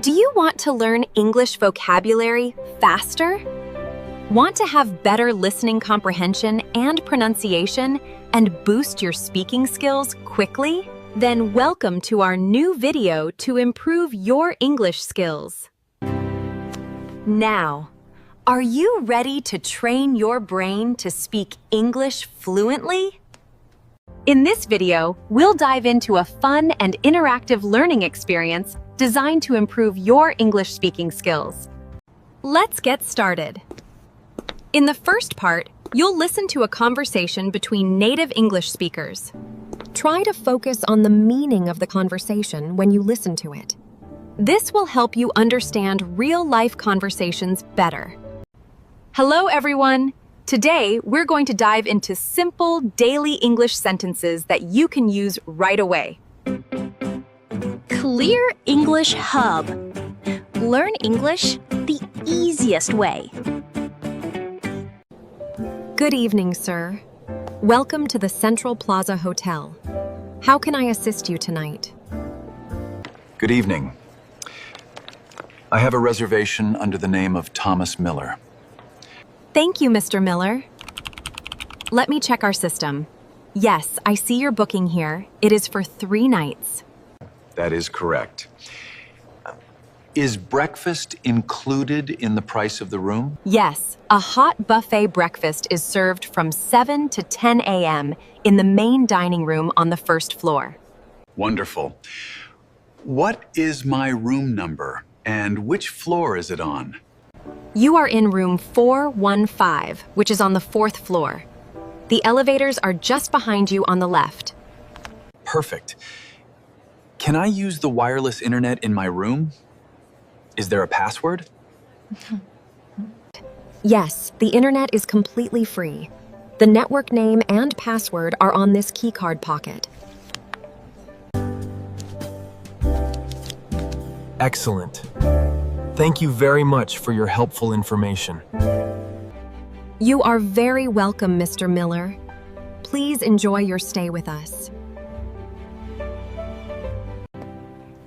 Do you want to learn English vocabulary faster? Want to have better listening comprehension and pronunciation and boost your speaking skills quickly? Then welcome to our new video to improve your English skills. Now, are you ready to train your brain to speak English fluently? In this video, we'll dive into a fun and interactive learning experience designed to improve your English speaking skills. Let's get started. In the first part, you'll listen to a conversation between native English speakers. Try to focus on the meaning of the conversation when you listen to it. This will help you understand real-life conversations better. Hello, everyone! Today, we're going to dive into simple daily English sentences that you can use right away. Clear English Hub. Learn English the easiest way. Good evening, sir. Welcome to the Central Plaza Hotel. How can I assist you tonight? Good evening. I have a reservation under the name of Thomas Miller. Thank you, Mr. Miller. Let me check our system. Yes, I see your booking here. It is for 3 nights. That is correct. Is breakfast included in the price of the room? Yes, a hot buffet breakfast is served from 7 to 10 a.m. in the main dining room on the 1st floor. Wonderful. What is my room number and which floor is it on? You are in room 415, which is on the 4th floor. The elevators are just behind you on the left. Perfect. Can I use the wireless internet in my room? Is there a password? Yes, the internet is completely free. The network name and password are on this keycard pocket. Excellent. Thank you very much for your helpful information. You are very welcome, Mr. Miller. Please enjoy your stay with us.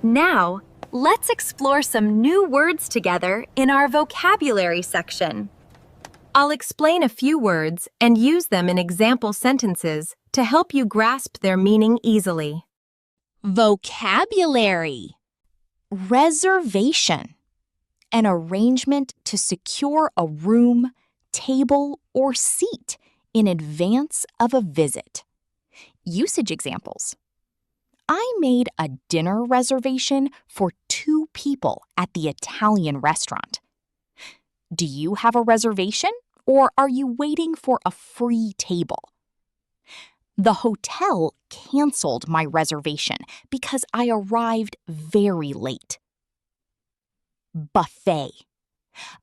Now, let's explore some new words together in our vocabulary section. I'll explain a few words and use them in example sentences to help you grasp their meaning easily. Vocabulary. Reservation. An arrangement to secure a room, table, or seat in advance of a visit. Usage examples. I made a dinner reservation for 2 people at the Italian restaurant. Do you have a reservation, or are you waiting for a free table? The hotel canceled my reservation because I arrived very late. Buffet.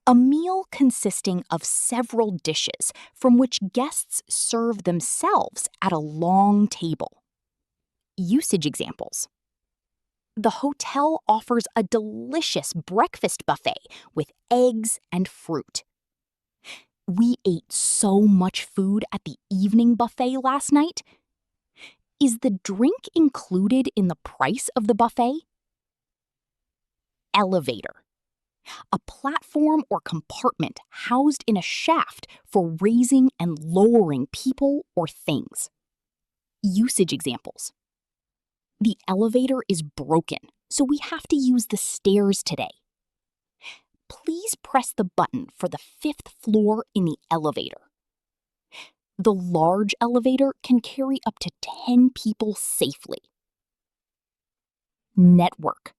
A meal consisting of several dishes from which guests serve themselves at a long table. Usage examples. The hotel offers a delicious breakfast buffet with eggs and fruit. We ate so much food at the evening buffet last night. Is the drink included in the price of the buffet? Elevator. A platform or compartment housed in a shaft for raising and lowering people or things. Usage examples. The elevator is broken, so we have to use the stairs today. Please press the button for the 5th floor in the elevator. The large elevator can carry up to 10 people safely. Network.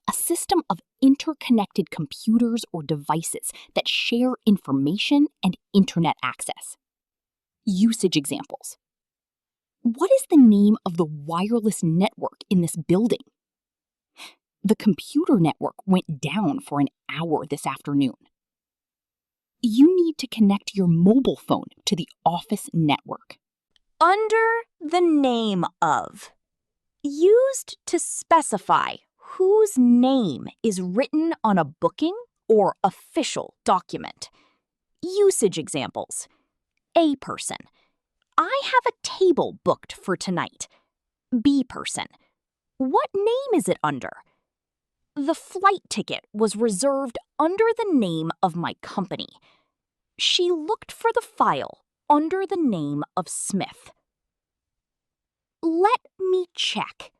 A system of interconnected computers or devices that share information and internet access. Usage examples. What is the name of the wireless network in this building? The computer network went down for an hour this afternoon. You need to connect your mobile phone to the office network. Under the name of. Used to specify whose name is written on a booking or official document. Usage examples. A person. I have a table booked for tonight. B person. What name is it under? The flight ticket was reserved under the name of my company. She looked for the file under the name of Smith. Let me check.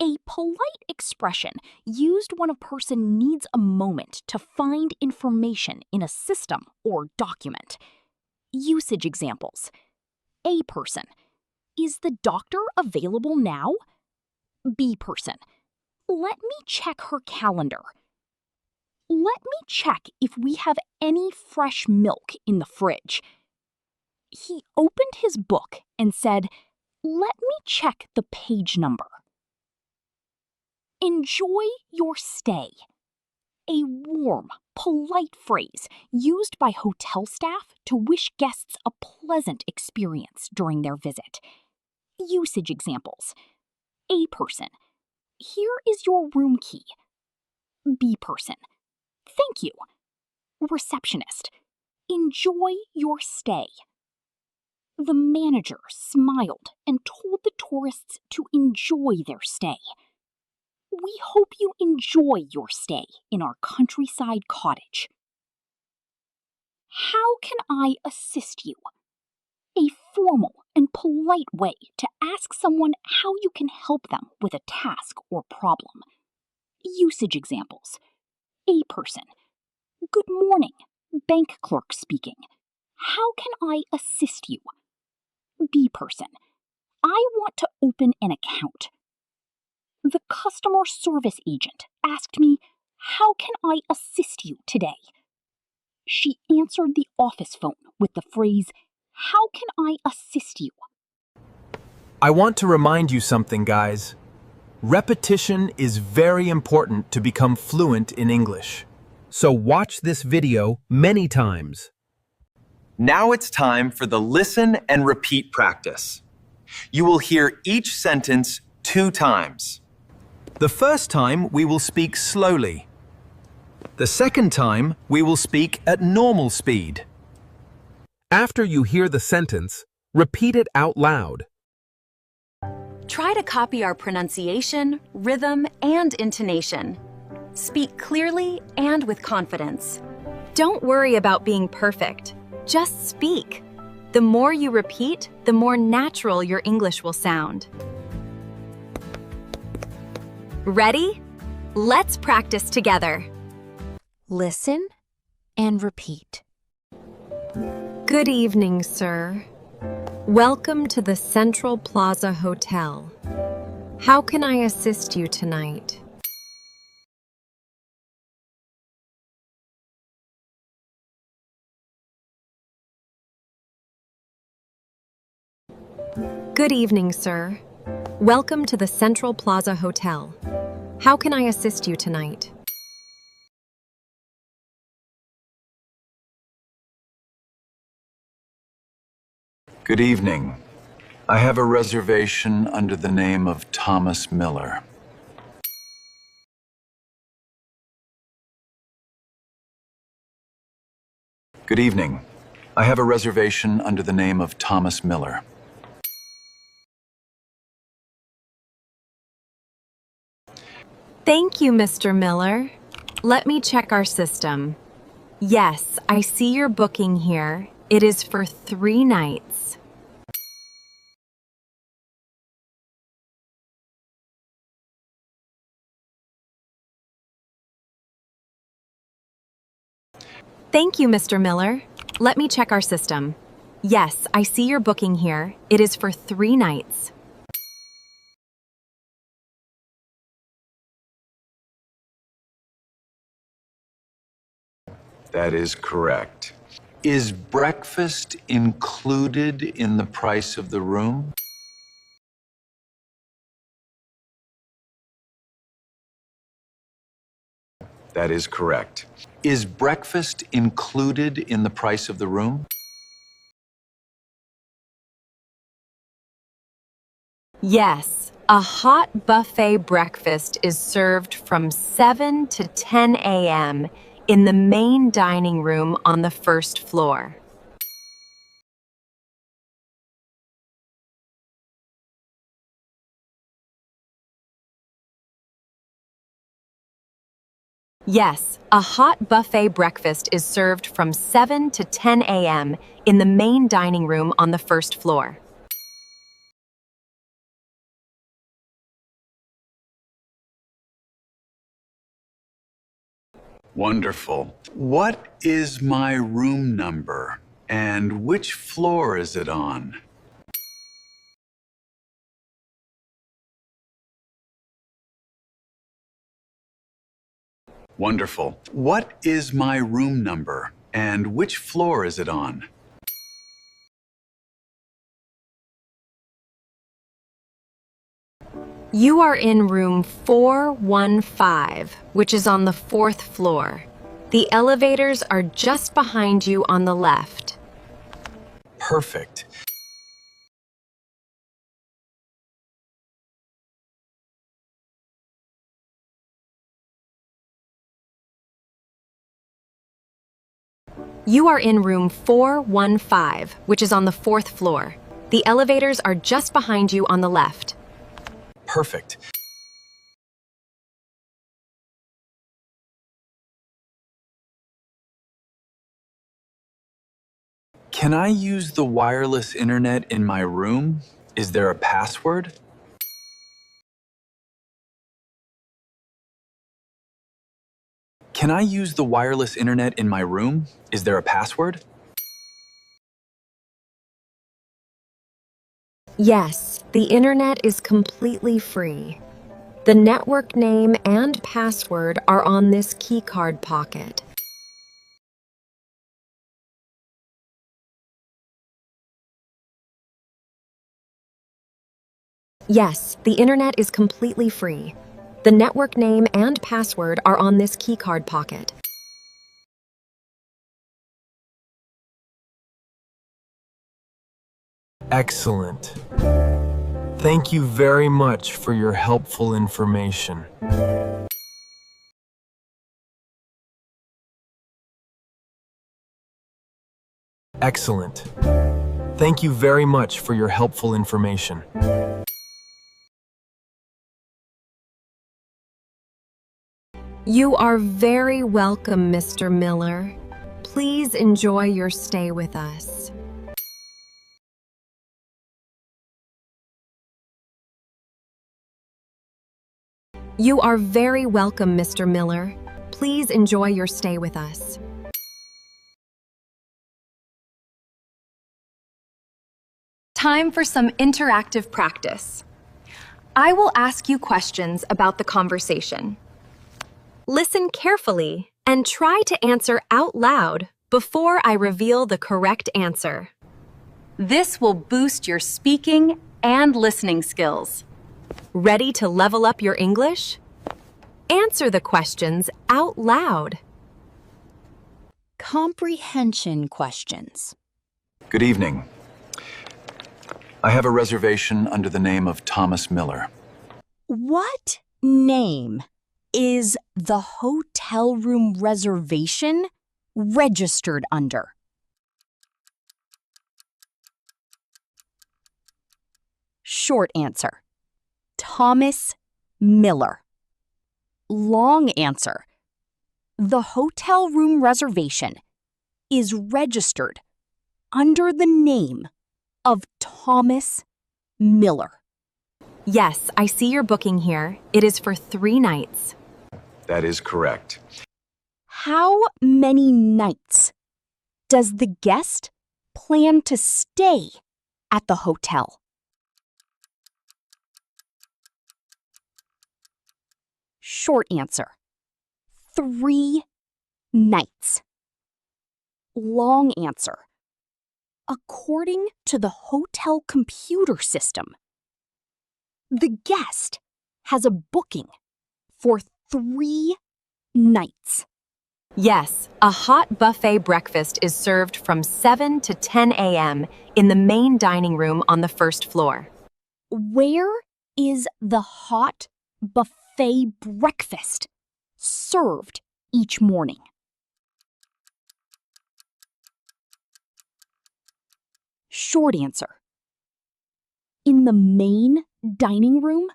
A polite expression used when a person needs a moment to find information in a system or document. Usage examples. A person. Is the doctor available now? B person. Let me check her calendar. Let me check if we have any fresh milk in the fridge. He opened his book and said, "Let me check the page number." Enjoy your stay. A warm, polite phrase used by hotel staff to wish guests a pleasant experience during their visit. Usage examples. A person. Here is your room key. B person. Thank you. Receptionist. Enjoy your stay. The manager smiled and told the tourists to enjoy their stay. We hope you enjoy your stay in our countryside cottage. How can I assist you? A formal and polite way to ask someone how you can help them with a task or problem. Usage examples. A person. Good morning, bank clerk speaking. How can I assist you? B person. I want to open an account. The customer service agent asked me, "How can I assist you today?" She answered the office phone with the phrase, "How can I assist you?" I want to remind you something, guys. Repetition is very important to become fluent in English. So watch this video many times. Now it's time for the listen and repeat practice. You will hear each sentence 2 times. The first time we will speak slowly. The second time we will speak at normal speed. After you hear the sentence, repeat it out loud. Try to copy our pronunciation, rhythm, and intonation. Speak clearly and with confidence. Don't worry about being perfect. Just speak. The more you repeat, the more natural your English will sound. Ready? Let's practice together. Listen and repeat. Good evening, sir. Welcome to the Central Plaza Hotel. How can I assist you tonight? Good evening, sir. Welcome to the Central Plaza Hotel. How can I assist you tonight? Good evening. I have a reservation under the name of Thomas Miller. Good evening. I have a reservation under the name of Thomas Miller. Thank you, Mr. Miller. Let me check our system. Yes, I see your booking here. It is for 3 nights. Thank you, Mr. Miller. Let me check our system. Yes, I see your booking here. It is for 3 nights. That is correct. Is breakfast included in the price of the room? That is correct. Is breakfast included in the price of the room? Yes, a hot buffet breakfast is served from 7 to 10 a.m. in the main dining room on the 1st floor. Yes, a hot buffet breakfast is served from 7 to 10 a.m. in the main dining room on the first floor. Wonderful. What is my room number? And which floor is it on? Wonderful. What is my room number? And which floor is it on? You are in room 415, which is on the fourth floor. The elevators are just behind you on the left. Perfect. You are in room 415, which is on the fourth floor. The elevators are just behind you on the left. Perfect. Can I use the wireless internet in my room? Is there a password? Can I use the wireless internet in my room? Is there a password? Yes, the internet is completely free. The network name and password are on this keycard pocket. Yes, the internet is completely free. The network name and password are on this keycard pocket. Excellent. Thank you very much for your helpful information. Excellent. Thank you very much for your helpful information. You are very welcome, Mr. Miller. Please enjoy your stay with us. You are very welcome, Mr. Miller. Please enjoy your stay with us. Time for some interactive practice. I will ask you questions about the conversation. Listen carefully and try to answer out loud before I reveal the correct answer. This will boost your speaking and listening skills. Ready to level up your English? Answer the questions out loud. Comprehension questions. Good evening. I have a reservation under the name of Thomas Miller. What name is the hotel room reservation registered under? Short answer, Thomas Miller. Long answer, the hotel room reservation is registered under the name of Thomas Miller. Yes, I see your booking here. It is for 3 nights. That is correct. How many nights does the guest plan to stay at the hotel? Short answer, 3 nights. Long answer, according to the hotel computer system, the guest has a booking for 3 nights. Yes, a hot buffet breakfast is served from 7 to 10 a.m. in the main dining room on the first floor. Where is the hot buffet breakfast served each morning? Short answer, in the main dining room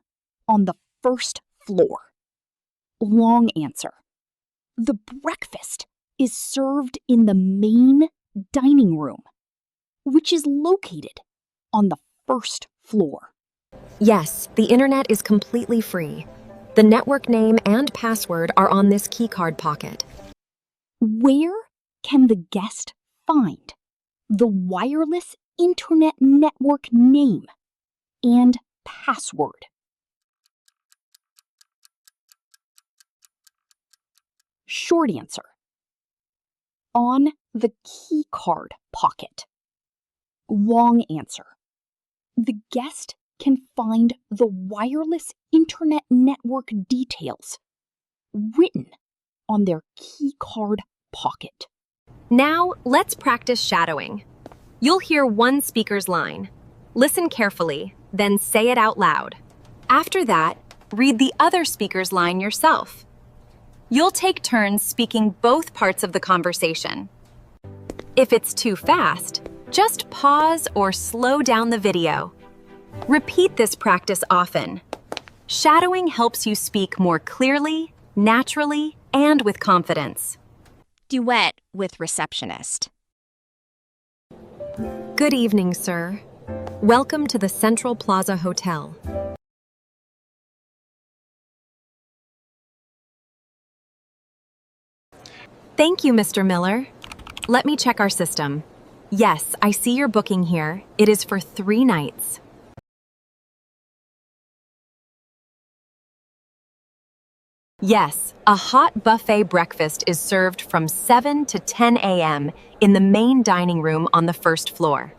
on the first floor. Long answer, The breakfast is served in the main dining room, which is located on the first floor. Yes, the internet is completely free. The network name and password are on this keycard pocket. Where can the guest find the wireless internet network name and password? Short answer. On the keycard pocket. Long answer. The guest can find the wireless internet network details written on their keycard pocket. Now, let's practice shadowing. You'll hear one speaker's line. Listen carefully, then say it out loud. After that, read the other speaker's line yourself. You'll take turns speaking both parts of the conversation. If it's too fast, just pause or slow down the video. Repeat this practice often. Shadowing helps you speak more clearly, naturally, and with confidence. Duet with receptionist. Good evening, sir. Welcome to the Central Plaza Hotel. Thank you, Mr. Miller. Let me check our system. Yes, I see your booking here. It is for 3 nights. Yes, a hot buffet breakfast is served from 7 to 10 a.m. in the main dining room on the first floor.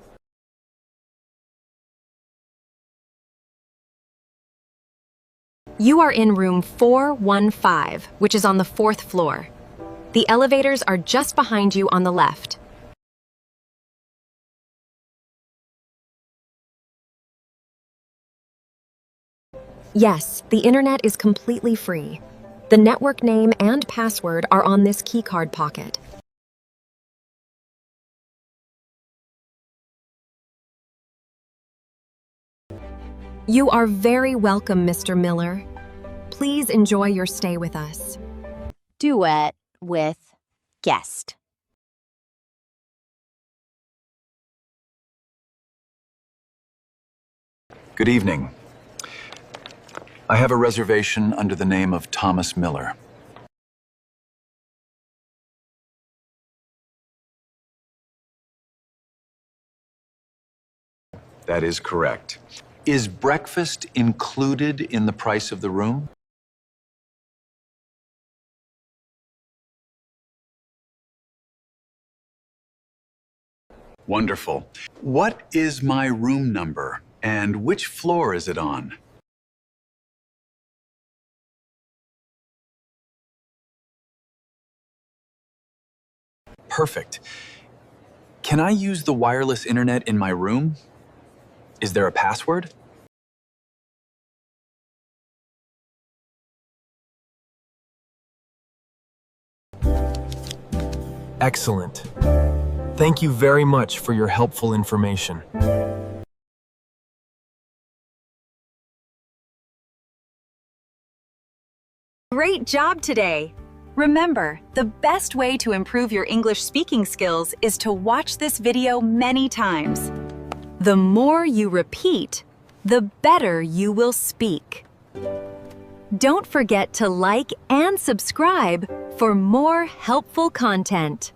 You are in room 415, which is on the 4th floor. The elevators are just behind you on the left. Yes, the internet is completely free. The network name and password are on this keycard pocket. You are very welcome, Mr. Miller. Please enjoy your stay with us. Duet with guest. Good evening. I have a reservation under the name of Thomas Miller. That is correct. Is breakfast included in the price of the room? Wonderful. What is my room number and which floor is it on? Perfect. Can I use the wireless internet in my room? Is there a password? Excellent. Thank you very much for your helpful information. Great job today! Remember, the best way to improve your English speaking skills is to watch this video many times. The more you repeat, the better you will speak. Don't forget to like and subscribe for more helpful content.